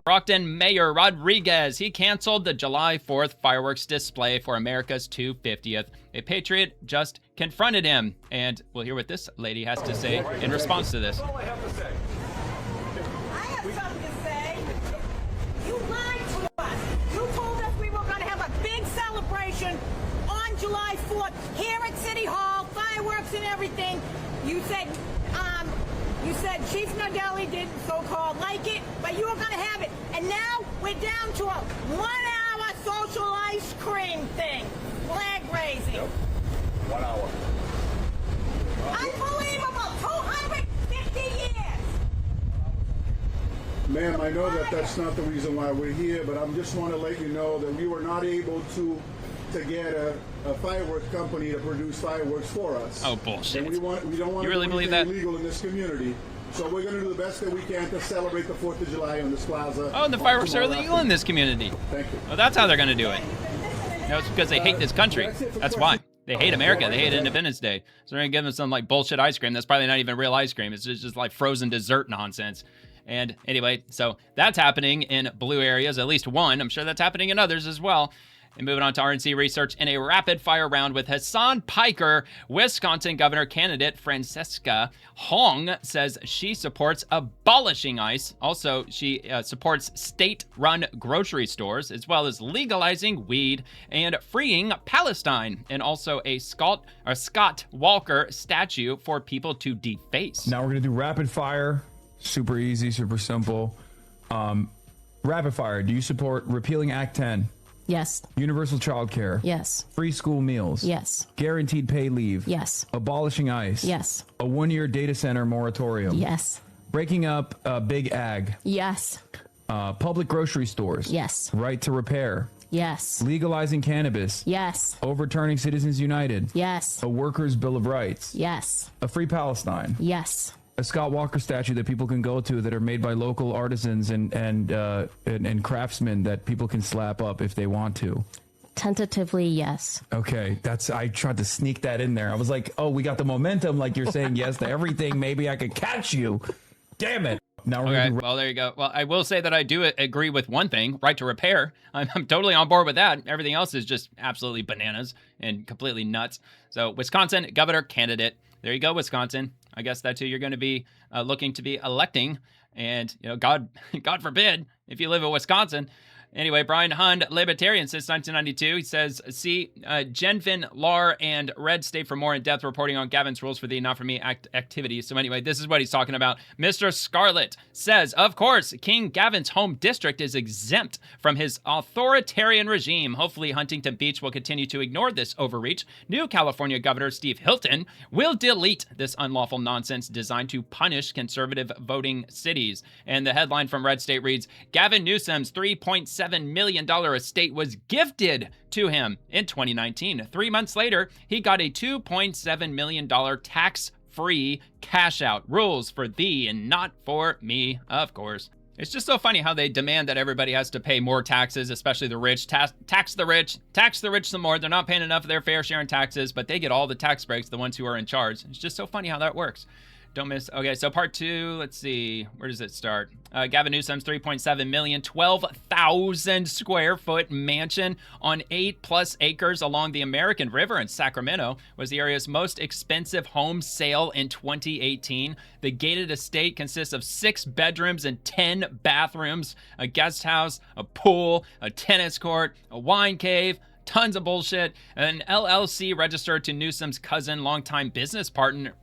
Brockton Mayor Rodriguez, he canceled the July 4th fireworks display for America's 250th. A patriot just confronted him. And we'll hear what this lady has to say in response to this. That's all I have to say. I have something to say. You lied to us. You told us we were going to have a big celebration on July 4th here at City Hall, fireworks and everything. You said Chief Nardelli didn't so-called like it, but you were going to have it. And now we're down to a 1-hour social ice cream thing. Flag raising. Yep. 1 hour. Unbelievable. 250 years. Ma'am, I know that that's not the reason why we're here, but I just want to let you know that we were not able to get a fireworks company to produce fireworks for us. Oh, bullshit. And we don't want You really to do believe anything that? illegal in this community. So we're going to do the best that we can to celebrate the 4th of July on this plaza. Oh, and the fireworks are tomorrow illegal in afternoon. this community. Thank you. Well, that's how they're going to do it. No, it's because they hate this country. That's why. They hate America. They hate Independence Day. So they're going to give them some like bullshit ice cream. That's probably not even real ice cream. It's just like frozen dessert nonsense. And anyway, so that's happening in blue areas, at least one. I'm sure that's happening in others as well. And moving on to RNC research in a rapid fire round with Hassan Piker, Wisconsin governor candidate Francesca Hong says she supports abolishing ICE. Also, she supports state-run grocery stores, as well as legalizing weed and freeing Palestine, and also a Scott Walker statue for people to deface. Now we're gonna do rapid fire. Super easy, super simple. Rapid fire. Do you support repealing Act 10? Yes. Universal child care? Yes. Free school meals? Yes. Guaranteed paid leave? Yes. Abolishing ICE? Yes. A 1-year data center moratorium? Yes. Breaking up Big Ag? Yes. Public grocery stores? Yes. Right to repair? Yes. Legalizing cannabis? Yes. Overturning Citizens United? Yes. A workers' bill of rights? Yes. A free Palestine? Yes. A Scott Walker statue that people can go to that are made by local artisans and craftsmen that people can slap up if they want to. Tentatively, yes. Okay, I tried to sneak that in there. I was like, oh, we got the momentum, like you're saying yes to everything. Maybe I could catch you. Damn it. Now we're Okay, gonna do well, there you go. Well, I will say that I do agree with one thing, right to repair. I'm totally on board with that. Everything else is just absolutely bananas and completely nuts. So, Wisconsin governor candidate. There you go, Wisconsin. I guess that's who you're going to be looking to be electing. And, you know, God forbid, if you live in Wisconsin. Anyway, Brian Hund, libertarian since 1992. He says, see, Genvin, Lar, and Red State for more in-depth reporting on Gavin's rules for the Not For Me activities. So anyway, this is what he's talking about. Mr. Scarlett says, of course, King Gavin's home district is exempt from his authoritarian regime. Hopefully, Huntington Beach will continue to ignore this overreach. New California Governor Steve Hilton will delete this unlawful nonsense designed to punish conservative voting cities. And the headline from Red State reads, Gavin Newsom's $3.7 million estate was gifted to him in 2019. 3 months later, he got a $2.7 million tax-free cash out. Rules for thee and not for me, of course. It's just so funny how they demand that everybody has to pay more taxes, especially the rich. Tax the rich some more. They're not paying enough of their fair share in taxes, but they get all the tax breaks, the ones who are in charge. It's just so funny how that works. Don't miss. Okay, so part two, let's see. Where does it start? Gavin Newsom's $3.7 million, 12,000 square foot mansion on 8+ acres along the American River in Sacramento was the area's most expensive home sale in 2018. The gated estate consists of 6 bedrooms and 10 bathrooms, a guest house, a pool, a tennis court, a wine cave, tons of bullshit. An LLC registered to Newsom's cousin, longtime business partner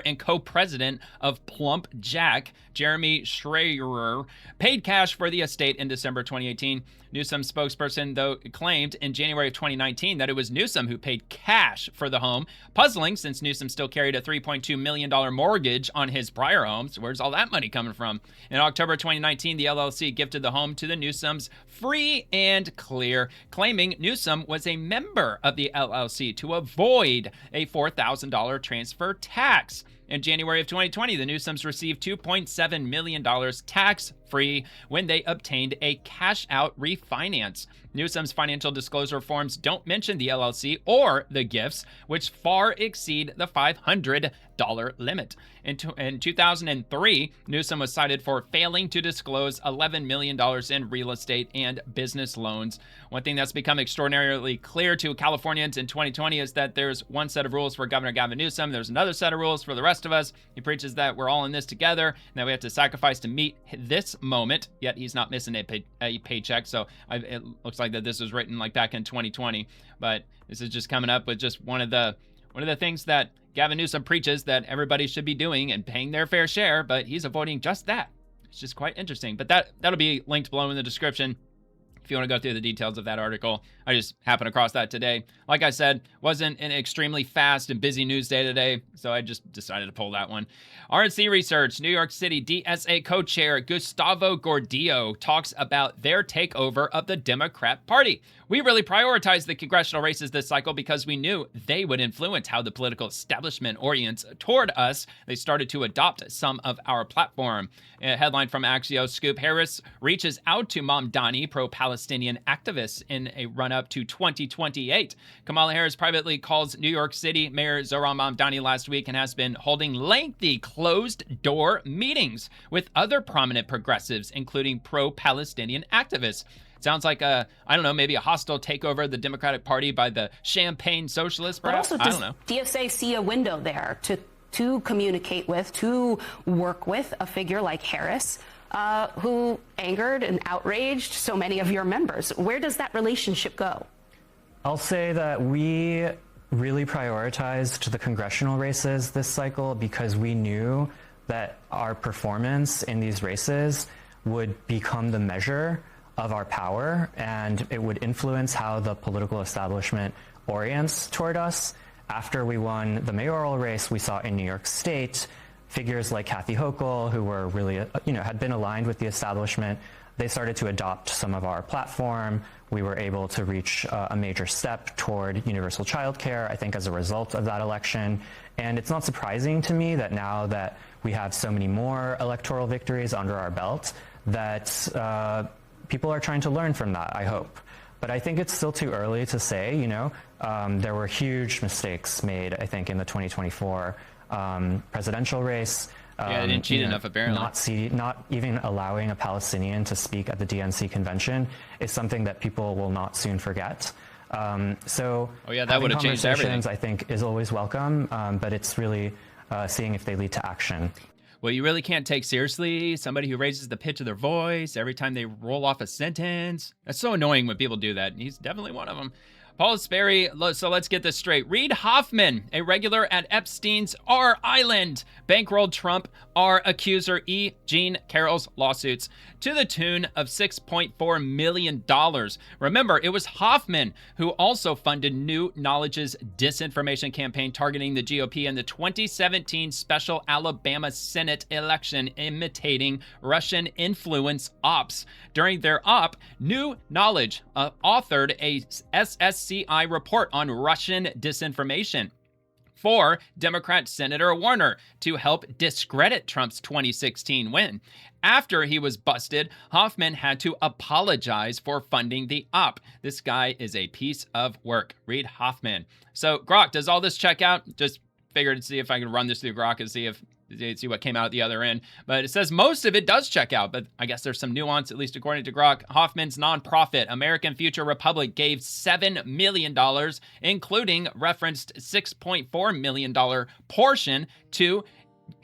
and co-president of Plump Jack, Jeremy Schreier, paid cash for the estate in December 2018. Newsom's spokesperson, though, claimed in January of 2019 that it was Newsom who paid cash for the home. Puzzling, since Newsom still carried a $3.2 million mortgage on his prior home. So where's all that money coming from? In October 2019, the LLC gifted the home to the Newsoms free and clear, claiming Newsom was a member of the LLC to avoid a $4,000 transfer tax. In January of 2020, the Newsoms received $2.7 million tax-free when they obtained a cash-out refinance. Newsom's financial disclosure forms don't mention the LLC or the gifts, which far exceed the $500 limit. In 2003, Newsom was cited for failing to disclose $11 million in real estate and business loans. One thing that's become extraordinarily clear to Californians in 2020 is that there's one set of rules for Governor Gavin Newsom. There's another set of rules for the rest of us. He preaches that we're all in this together and that we have to sacrifice to meet this moment, yet he's not missing a paycheck. So it looks like that this was written like back in 2020, but this is just coming up with just one of the things that Gavin Newsom preaches that everybody should be doing and paying their fair share, but he's avoiding just that. It's just quite interesting. But that'll be linked below in the description if you want to go through the details of that article. I just happened across that today. Like I said, wasn't an extremely fast and busy news day today, so I just decided to pull that one. RNC Research, New York City DSA co-chair Gustavo Gordillo talks about their takeover of the Democrat Party. We really prioritized the congressional races this cycle because we knew they would influence how the political establishment orients toward us. They started to adopt some of our platform. A headline from Axios Scoop: Harris reaches out to Mamdani, pro-Palestinian activists, in a run-up to 2028. Kamala Harris privately calls New York City Mayor Zohran Mamdani last week and has been holding lengthy closed-door meetings with other prominent progressives, including pro-Palestinian activists. Sounds like maybe a hostile takeover of the Democratic Party by the Champagne Socialists, perhaps? But also, does DSA see a window there to communicate with, to work with a figure like Harris, who angered and outraged so many of your members? Where does that relationship go? I'll say that we really prioritized the congressional races this cycle because we knew that our performance in these races would become the measure of our power, and it would influence how the political establishment orients toward us. After we won the mayoral race, we saw in New York State figures like Kathy Hochul, who were really, had been aligned with the establishment. They started to adopt some of our platform. We were able to reach a major step toward universal childcare, I think, as a result of that election. And it's not surprising to me that now that we have so many more electoral victories under our belt, that people are trying to learn from that, I hope. But I think it's still too early to say, there were huge mistakes made, I think, in the 2024 presidential race. They didn't cheat enough, apparently. Not even allowing a Palestinian to speak at the DNC convention is something that people will not soon forget. That would have changed everything. I think is always welcome, but it's really seeing if they lead to action. Well, you really can't take seriously somebody who raises the pitch of their voice every time they roll off a sentence. That's so annoying when people do that, and he's definitely one of them. Paul Sperry, so let's get this straight. Reid Hoffman, a regular at Epstein's R Island, bankrolled Trump, R accuser E. Jean Carroll's lawsuits to the tune of $6.4 million. Remember, it was Hoffman who also funded New Knowledge's disinformation campaign targeting the GOP in the 2017 special Alabama Senate election, imitating Russian influence ops. During their op, New Knowledge authored a SSCI report on Russian disinformation for Democrat Senator Warner to help discredit Trump's 2016 win. After he was busted, Hoffman had to apologize for funding the op. This guy is a piece of work. Reid Hoffman. So, Grok, does all this check out? Just figured to see if I could run this through Grok and see what came out at the other end. But it says most of it does check out, but I guess there's some nuance, at least according to Grok. Hoffman's nonprofit, American Future Republic, gave $7 million, including referenced $6.4 million portion to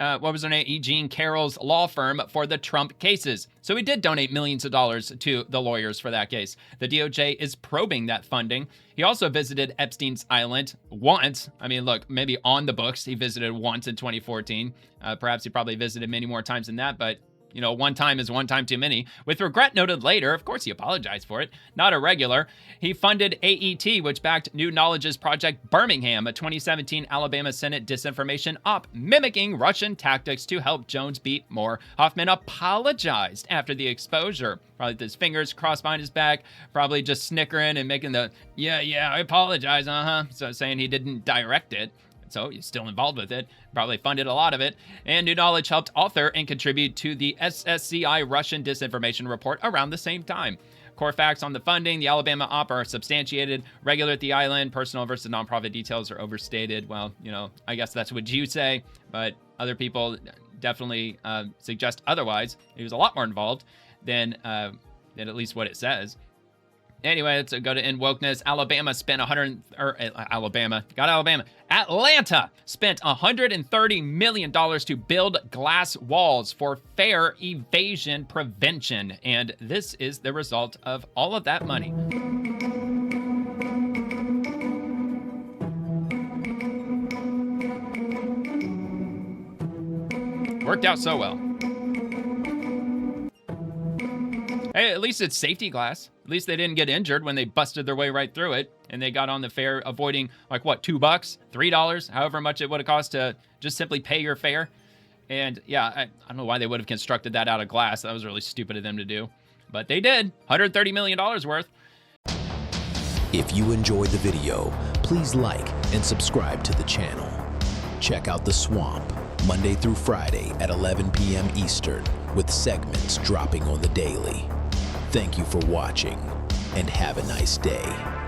E. Jean Carroll's law firm for the Trump cases. So he did donate millions of dollars to the lawyers for that case. The DOJ is probing that funding. He also visited Epstein's Island once. I mean, look, maybe on the books, he visited once in 2014. Perhaps he probably visited many more times than that, but one time is one time too many. With regret noted later, of course he apologized for it, not a regular. He funded AET, which backed New Knowledge's Project Birmingham, a 2017 Alabama Senate disinformation op, mimicking Russian tactics to help Jones beat Moore. Hoffman apologized after the exposure, probably with his fingers crossed behind his back, probably just snickering and making the, yeah, I apologize, so saying he didn't direct it. so he's still involved with it, probably funded a lot of it. And New Knowledge helped author and contribute to the SSCI Russian disinformation report around the same time. Core facts on the funding, the Alabama op are substantiated. Regular at the island, personal versus nonprofit details are overstated. Well, I guess that's what you say, but other people definitely suggest otherwise. He was a lot more involved than at least what it says. Anyway, let's go to End Wokeness. Atlanta spent $130 million to build glass walls for fare evasion prevention. And this is the result of all of that money. Worked out so well. Hey, at least it's safety glass. At least they didn't get injured when they busted their way right through it. And they got on the fare avoiding, like, what, $2, $3, however much it would have cost to just simply pay your fare. And yeah, I don't know why they would have constructed that out of glass. That was really stupid of them to do. But they did. $130 million worth. If you enjoyed the video, please like and subscribe to the channel. Check out The Swamp, Monday through Friday at 11 p.m. Eastern, with segments dropping on the daily. Thank you for watching, and have a nice day.